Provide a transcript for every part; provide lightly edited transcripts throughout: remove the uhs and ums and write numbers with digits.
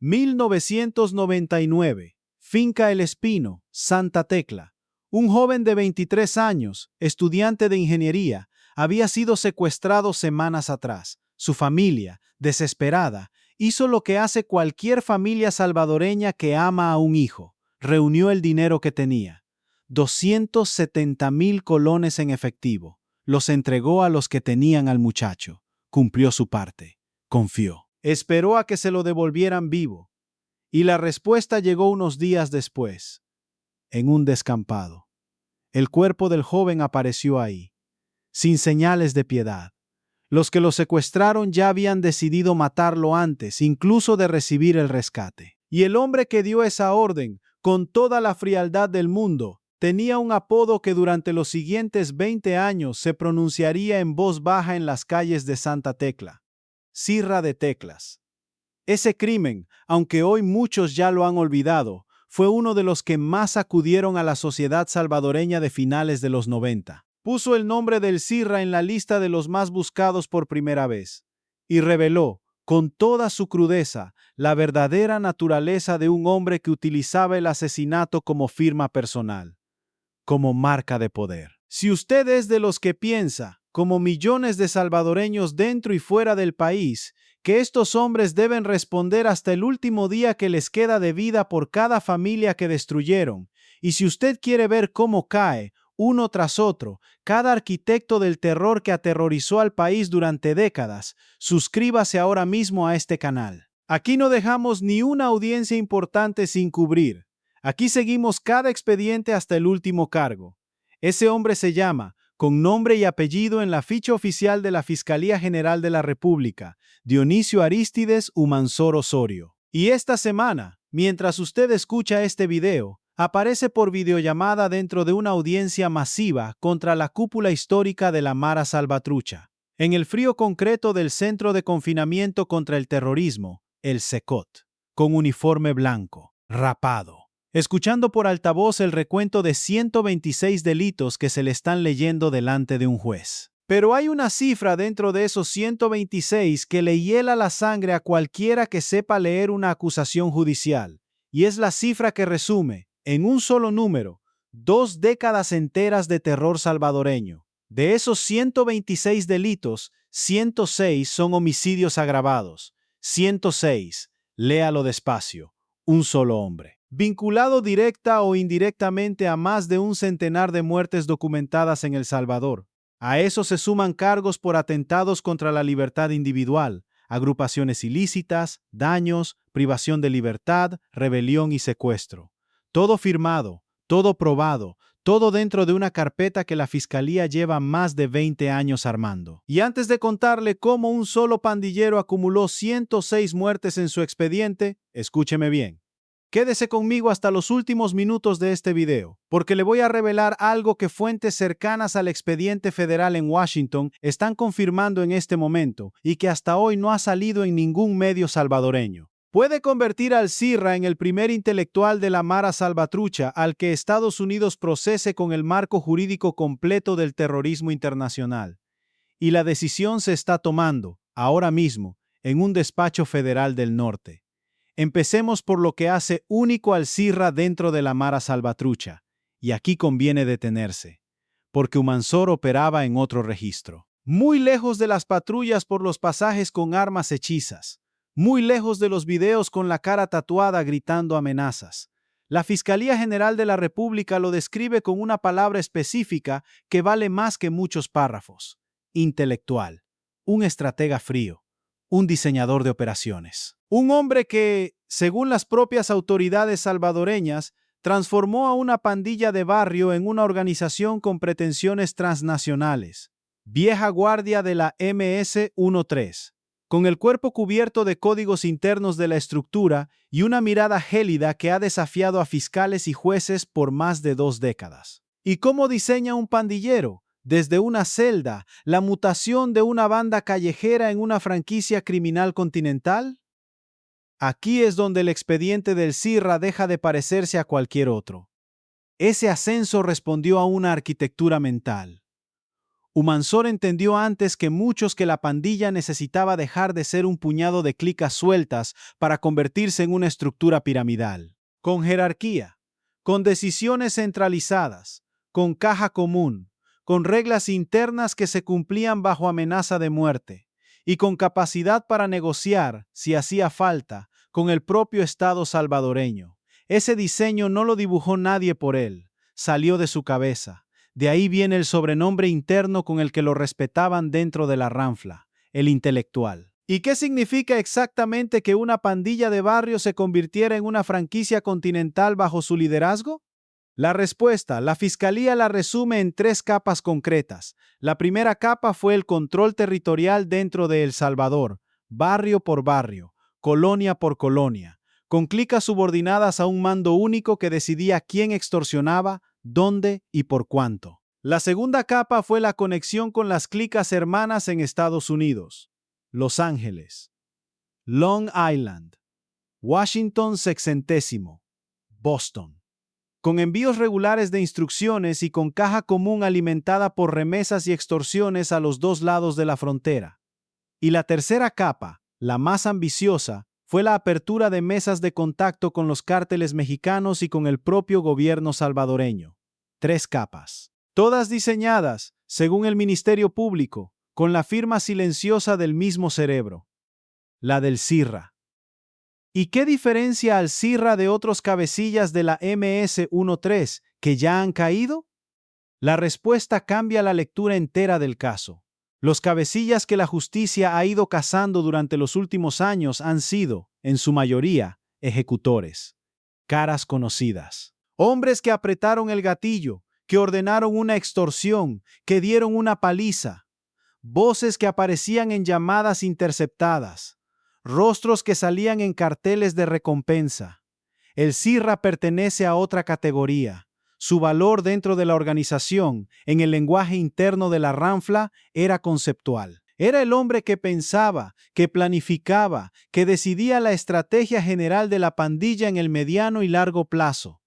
1999. Finca El Espino, Santa Tecla. Un joven de 23 años, estudiante de ingeniería, había sido secuestrado semanas atrás. Su familia, desesperada, hizo lo que hace cualquier familia salvadoreña que ama a un hijo. Reunió el dinero que tenía, 270,000 colones en efectivo. Los entregó a los que tenían al muchacho. Cumplió su parte. Confió. Esperó a que se lo devolvieran vivo. Y la respuesta llegó unos días después, en un descampado. El cuerpo del joven apareció ahí, sin señales de piedad. Los que lo secuestraron ya habían decidido matarlo antes, incluso de recibir el rescate. Y el hombre que dio esa orden, con toda la frialdad del mundo, tenía un apodo que durante los siguientes 20 años se pronunciaría en voz baja en las calles de Santa Tecla: Sirra de Teclas. Ese crimen, aunque hoy muchos ya lo han olvidado, fue uno de los que más sacudieron a la sociedad salvadoreña de finales de los 90. Puso el nombre del Sirra en la lista de los más buscados por primera vez y reveló, con toda su crudeza, la verdadera naturaleza de un hombre que utilizaba el asesinato como firma personal, como marca de poder. Si usted es de los que piensa, como millones de salvadoreños dentro y fuera del país, que estos hombres deben responder hasta el último día que les queda de vida por cada familia que destruyeron, y si usted quiere ver cómo cae, uno tras otro, cada arquitecto del terror que aterrorizó al país durante décadas, suscríbase ahora mismo a este canal. Aquí no dejamos ni una audiencia importante sin cubrir. Aquí seguimos cada expediente hasta el último cargo. Ese hombre se llama, con nombre y apellido en la ficha oficial de la Fiscalía General de la República, Dionisio Arístides Humansor Osorio. Y esta semana, mientras usted escucha este video, aparece por videollamada dentro de una audiencia masiva contra la cúpula histórica de la Mara Salvatrucha, en el frío concreto del Centro de Confinamiento contra el Terrorismo, el CECOT, con uniforme blanco, rapado, escuchando por altavoz el recuento de 126 delitos que se le están leyendo delante de un juez. Pero hay una cifra dentro de esos 126 que le hiela la sangre a cualquiera que sepa leer una acusación judicial, y es la cifra que resume, en un solo número, 2 décadas enteras de terror salvadoreño. De esos 126 delitos, 106 son homicidios agravados. 106, léalo despacio, un solo hombre, vinculado directa o indirectamente a más de un centenar de muertes documentadas en El Salvador. A eso se suman cargos por atentados contra la libertad individual, agrupaciones ilícitas, daños, privación de libertad, rebelión y secuestro. Todo firmado, todo probado, todo dentro de una carpeta que la Fiscalía lleva más de 20 años armando. Y antes de contarle cómo un solo pandillero acumuló 106 muertes en su expediente, escúcheme bien. Quédese conmigo hasta los últimos minutos de este video, porque le voy a revelar algo que fuentes cercanas al expediente federal en Washington están confirmando en este momento y que hasta hoy no ha salido en ningún medio salvadoreño. Puede convertir al Sirra en el primer intelectual de la Mara Salvatrucha al que Estados Unidos procese con el marco jurídico completo del terrorismo internacional. Y la decisión se está tomando, ahora mismo, en un despacho federal del norte. Empecemos por lo que hace único al Sirra dentro de la Mara Salvatrucha, y aquí conviene detenerse, porque Humansor operaba en otro registro. Muy lejos de las patrullas por los pasajes con armas hechizas, muy lejos de los videos con la cara tatuada gritando amenazas. La Fiscalía General de la República lo describe con una palabra específica que vale más que muchos párrafos: intelectual, un estratega frío, un diseñador de operaciones. Un hombre que, según las propias autoridades salvadoreñas, transformó a una pandilla de barrio en una organización con pretensiones transnacionales. Vieja guardia de la MS-13. Con el cuerpo cubierto de códigos internos de la estructura y una mirada gélida que ha desafiado a fiscales y jueces por más de 2 décadas. ¿Y cómo diseña un pandillero? Desde una celda, la mutación de una banda callejera en una franquicia criminal continental. Aquí es donde el expediente del Sirra deja de parecerse a cualquier otro. Ese ascenso respondió a una arquitectura mental. Humansor entendió antes que muchos que la pandilla necesitaba dejar de ser un puñado de clicas sueltas para convertirse en una estructura piramidal, con jerarquía, con decisiones centralizadas, con caja común, con reglas internas que se cumplían bajo amenaza de muerte, y con capacidad para negociar, si hacía falta, con el propio Estado salvadoreño. Ese diseño no lo dibujó nadie por él, salió de su cabeza. De ahí viene el sobrenombre interno con el que lo respetaban dentro de la ranfla, el intelectual. ¿Y qué significa exactamente que una pandilla de barrio se convirtiera en una franquicia continental bajo su liderazgo? La respuesta, la Fiscalía la resume en 3 capas concretas. La primera capa fue el control territorial dentro de El Salvador, barrio por barrio, colonia por colonia, con clicas subordinadas a un mando único que decidía quién extorsionaba, dónde y por cuánto. La segunda capa fue la conexión con las clicas hermanas en Estados Unidos: Los Ángeles, Long Island, Washington sexentésimo, Boston, con envíos regulares de instrucciones y con caja común alimentada por remesas y extorsiones a los 2 lados de la frontera. Y la tercera capa, la más ambiciosa, fue la apertura de mesas de contacto con los cárteles mexicanos y con el propio gobierno salvadoreño. 3 capas, todas diseñadas, según el Ministerio Público, con la firma silenciosa del mismo cerebro, la del CIRRA. ¿Y qué diferencia al CIRRA de otros cabecillas de la MS-13 que ya han caído? La respuesta cambia la lectura entera del caso. Los cabecillas que la justicia ha ido cazando durante los últimos años han sido, en su mayoría, ejecutores. Caras conocidas. Hombres que apretaron el gatillo, que ordenaron una extorsión, que dieron una paliza. Voces que aparecían en llamadas interceptadas. Rostros que salían en carteles de recompensa. El CIRRA pertenece a otra categoría. Su valor dentro de la organización, en el lenguaje interno de la ranfla, era conceptual. Era el hombre que pensaba, que planificaba, que decidía la estrategia general de la pandilla en el mediano y largo plazo.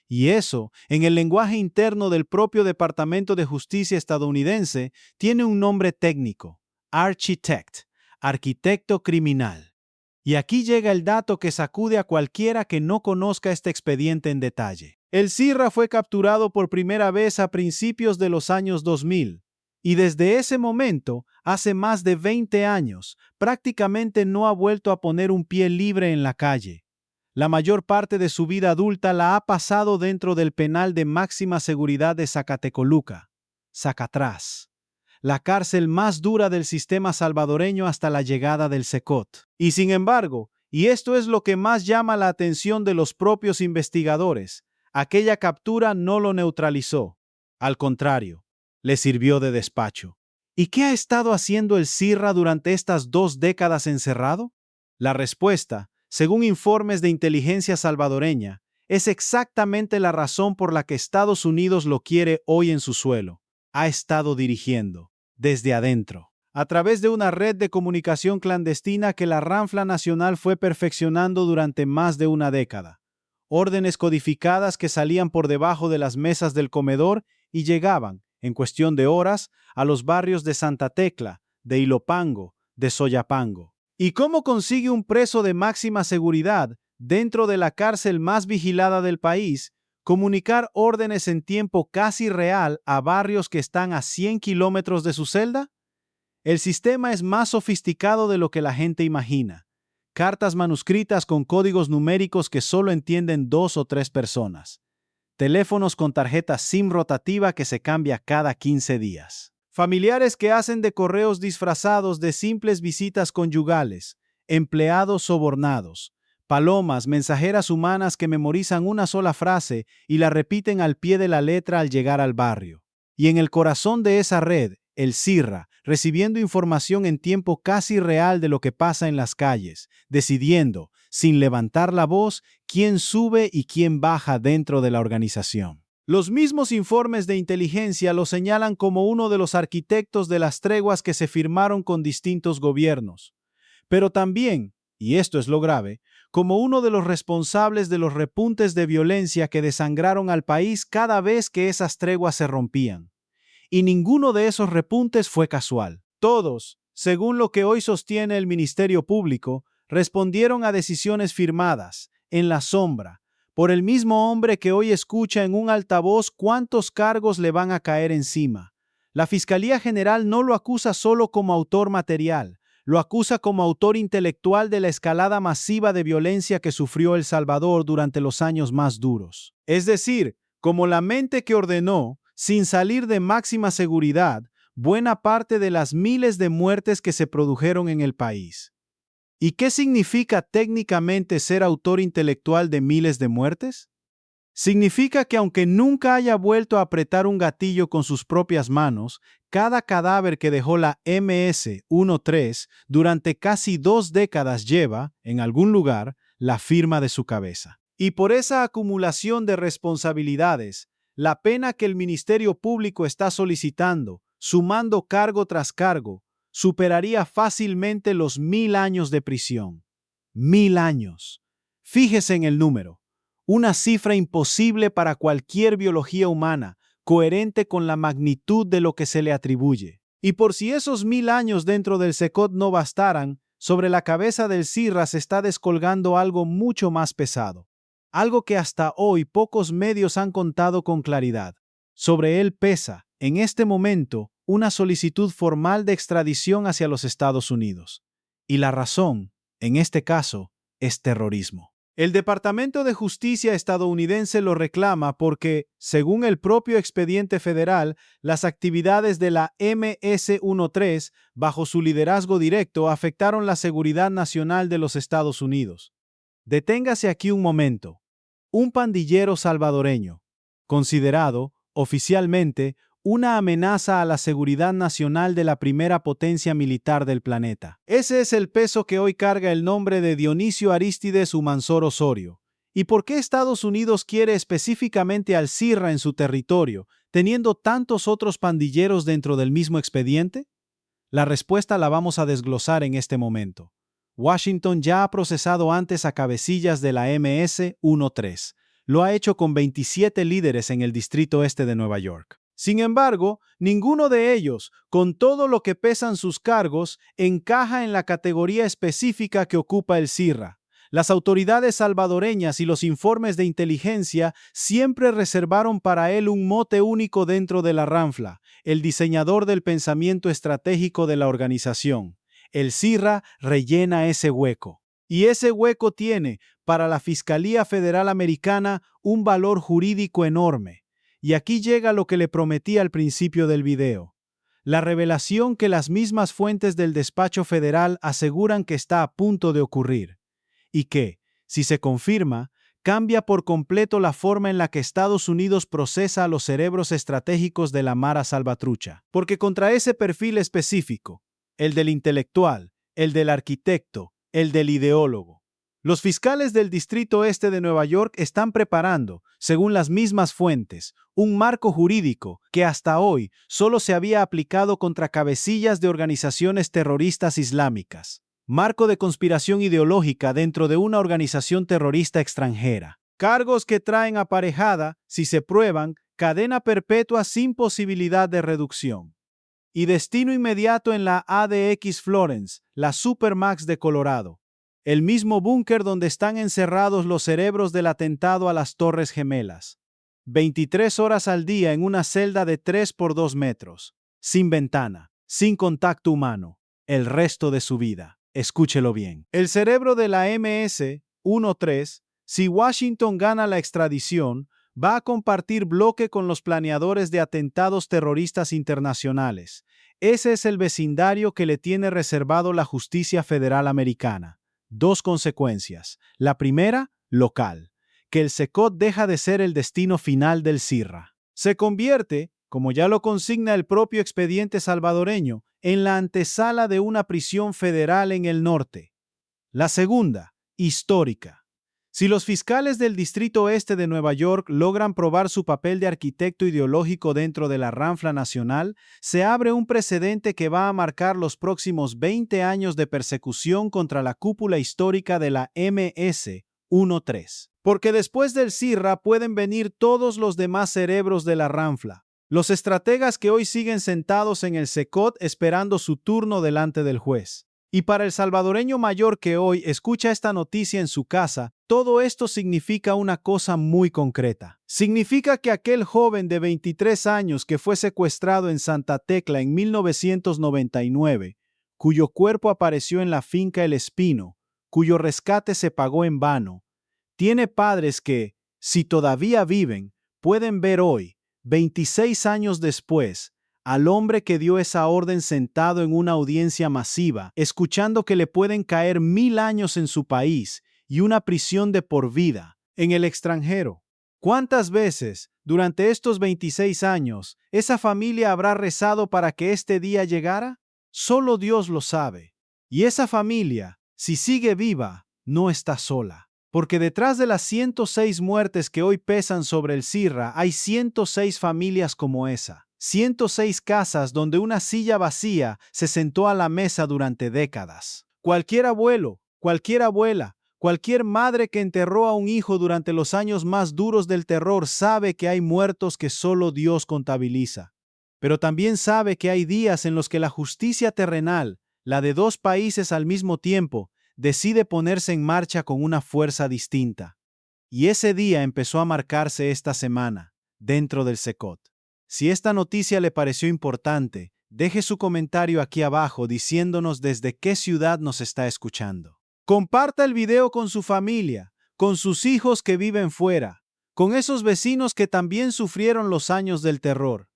Y eso, en el lenguaje interno del propio Departamento de Justicia estadounidense, tiene un nombre técnico: architect, arquitecto criminal. Y aquí llega el dato que sacude a cualquiera que no conozca este expediente en detalle. El CIRRA fue capturado por primera vez a principios de los años 2000, y desde ese momento, hace más de 20 años, prácticamente no ha vuelto a poner un pie libre en la calle. La mayor parte de su vida adulta la ha pasado dentro del penal de máxima seguridad de Zacatecoluca, Zacatrás, la cárcel más dura del sistema salvadoreño hasta la llegada del SECOT. Y sin embargo, y esto es lo que más llama la atención de los propios investigadores, aquella captura no lo neutralizó. Al contrario, le sirvió de despacho. ¿Y qué ha estado haciendo el CIRRA durante estas 2 décadas encerrado? La respuesta, según informes de inteligencia salvadoreña, es exactamente la razón por la que Estados Unidos lo quiere hoy en su suelo. Ha estado dirigiendo, desde adentro, a través de una red de comunicación clandestina que la Ranfla Nacional fue perfeccionando durante más de una década. Órdenes codificadas que salían por debajo de las mesas del comedor y llegaban, en cuestión de horas, a los barrios de Santa Tecla, de Ilopango, de Soyapango. ¿Y cómo consigue un preso de máxima seguridad, dentro de la cárcel más vigilada del país, comunicar órdenes en tiempo casi real a barrios que están a 100 kilómetros de su celda? El sistema es más sofisticado de lo que la gente imagina. Cartas manuscritas con códigos numéricos que solo entienden 2 o 3 personas. Teléfonos con tarjeta SIM rotativa que se cambia cada 15 días. Familiares que hacen de correos disfrazados de simples visitas conyugales. Empleados sobornados. Palomas, mensajeras humanas que memorizan una sola frase y la repiten al pie de la letra al llegar al barrio. Y en el corazón de esa red, el CIRRA, recibiendo información en tiempo casi real de lo que pasa en las calles, decidiendo, sin levantar la voz, quién sube y quién baja dentro de la organización. Los mismos informes de inteligencia lo señalan como uno de los arquitectos de las treguas que se firmaron con distintos gobiernos, pero también, y esto es lo grave, como uno de los responsables de los repuntes de violencia que desangraron al país cada vez que esas treguas se rompían. y ninguno de esos repuntes fue casual. Todos, según lo que hoy sostiene el Ministerio Público, respondieron a decisiones firmadas, en la sombra, por el mismo hombre que hoy escucha en un altavoz cuántos cargos le van a caer encima. La Fiscalía General no lo acusa solo como autor material, lo acusa como autor intelectual de la escalada masiva de violencia que sufrió El Salvador durante los años más duros. Es decir, como la mente que ordenó, sin salir de máxima seguridad, buena parte de las miles de muertes que se produjeron en el país. ¿Y qué significa técnicamente ser autor intelectual de miles de muertes? Significa que aunque nunca haya vuelto a apretar un gatillo con sus propias manos, cada cadáver que dejó la MS-13 durante casi 2 décadas lleva, en algún lugar, la firma de su cabeza. Y por esa acumulación de responsabilidades, la pena que el Ministerio Público está solicitando, sumando cargo tras cargo, superaría fácilmente los 1000 años de prisión. 1000 años. Fíjese en el número. Una cifra imposible para cualquier biología humana, coherente con la magnitud de lo que se le atribuye. Y por si esos 1000 años dentro del SECOT no bastaran, sobre la cabeza del CIRRA se está descolgando algo mucho más pesado. Algo que hasta hoy pocos medios han contado con claridad. Sobre él pesa, en este momento, una solicitud formal de extradición hacia los Estados Unidos. Y la razón, en este caso, es terrorismo. El Departamento de Justicia estadounidense lo reclama porque, según el propio expediente federal, las actividades de la MS-13, bajo su liderazgo directo, afectaron la seguridad nacional de los Estados Unidos. Deténgase aquí un momento. Un pandillero salvadoreño, considerado, oficialmente, una amenaza a la seguridad nacional de la primera potencia militar del planeta. Ese es el peso que hoy carga el nombre de Dionisio Arístides Humansor Osorio. ¿Y por qué Estados Unidos quiere específicamente al CIRRA en su territorio, teniendo tantos otros pandilleros dentro del mismo expediente? La respuesta la vamos a desglosar en este momento. Washington ya ha procesado antes a cabecillas de la MS-13. Lo ha hecho con 27 líderes en el Distrito Este de Nueva York. Sin embargo, ninguno de ellos, con todo lo que pesan sus cargos, encaja en la categoría específica que ocupa el CIRRA. Las autoridades salvadoreñas y los informes de inteligencia siempre reservaron para él un mote único dentro de la ranfla, el diseñador del pensamiento estratégico de la organización. El CIRRA rellena ese hueco. Y ese hueco tiene, para la Fiscalía Federal Americana, un valor jurídico enorme. Y aquí llega lo que le prometí al principio del video. La revelación que las mismas fuentes del despacho federal aseguran que está a punto de ocurrir. Y que, si se confirma, cambia por completo la forma en la que Estados Unidos procesa a los cerebros estratégicos de la Mara Salvatrucha. Porque contra ese perfil específico, el del intelectual, el del arquitecto, el del ideólogo, los fiscales del Distrito Este de Nueva York están preparando, según las mismas fuentes, un marco jurídico que hasta hoy solo se había aplicado contra cabecillas de organizaciones terroristas islámicas. Marco de conspiración ideológica dentro de una organización terrorista extranjera. Cargos que traen aparejada, si se prueban, cadena perpetua sin posibilidad de reducción. Y destino inmediato en la ADX Florence, la Supermax de Colorado. El mismo búnker donde están encerrados los cerebros del atentado a las Torres Gemelas. 23 horas al día en una celda de 3 por 2 metros, sin ventana, sin contacto humano, el resto de su vida. Escúchelo bien. El cerebro de la MS-13, si Washington gana la extradición, va a compartir bloque con los planeadores de atentados terroristas internacionales. Ese es el vecindario que le tiene reservado la justicia federal americana. 2 consecuencias. La primera, local, que el SECOT deja de ser el destino final del CIRRA. Se convierte, como ya lo consigna el propio expediente salvadoreño, en la antesala de una prisión federal en el norte. La segunda, histórica. Si los fiscales del Distrito Este de Nueva York logran probar su papel de arquitecto ideológico dentro de la ranfla nacional, se abre un precedente que va a marcar los próximos 20 años de persecución contra la cúpula histórica de la MS-13. Porque después del CIRRA pueden venir todos los demás cerebros de la ranfla. Los estrategas que hoy siguen sentados en el Secot esperando su turno delante del juez. Y para el salvadoreño mayor que hoy escucha esta noticia en su casa, todo esto significa una cosa muy concreta. Significa que aquel joven de 23 años que fue secuestrado en Santa Tecla en 1999, cuyo cuerpo apareció en la finca El Espino, cuyo rescate se pagó en vano, tiene padres que, si todavía viven, pueden ver hoy, 26 años después, al hombre que dio esa orden sentado en una audiencia masiva, escuchando que le pueden caer 1000 años en su país y una prisión de por vida en el extranjero. ¿Cuántas veces, durante estos 26 años, esa familia habrá rezado para que este día llegara? Solo Dios lo sabe. Y esa familia, si sigue viva, no está sola. Porque detrás de las 106 muertes que hoy pesan sobre el Sirra, hay 106 familias como esa. 106 casas donde una silla vacía se sentó a la mesa durante décadas. Cualquier abuelo, cualquier abuela, cualquier madre que enterró a un hijo durante los años más duros del terror sabe que hay muertos que solo Dios contabiliza. Pero también sabe que hay días en los que la justicia terrenal, la de dos países al mismo tiempo, decide ponerse en marcha con una fuerza distinta. Y ese día empezó a marcarse esta semana, dentro del Secot. Si esta noticia le pareció importante, deje su comentario aquí abajo diciéndonos desde qué ciudad nos está escuchando. Comparta el video con su familia, con sus hijos que viven fuera, con esos vecinos que también sufrieron los años del terror.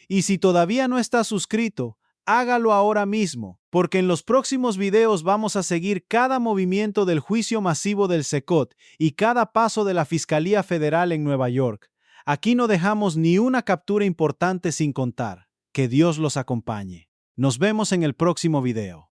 Y si todavía no está suscrito, hágalo ahora mismo, porque en los próximos videos vamos a seguir cada movimiento del juicio masivo del Secot y cada paso de la Fiscalía Federal en Nueva York. Aquí no dejamos ni una captura importante sin contar. Que Dios los acompañe. Nos vemos en el próximo video.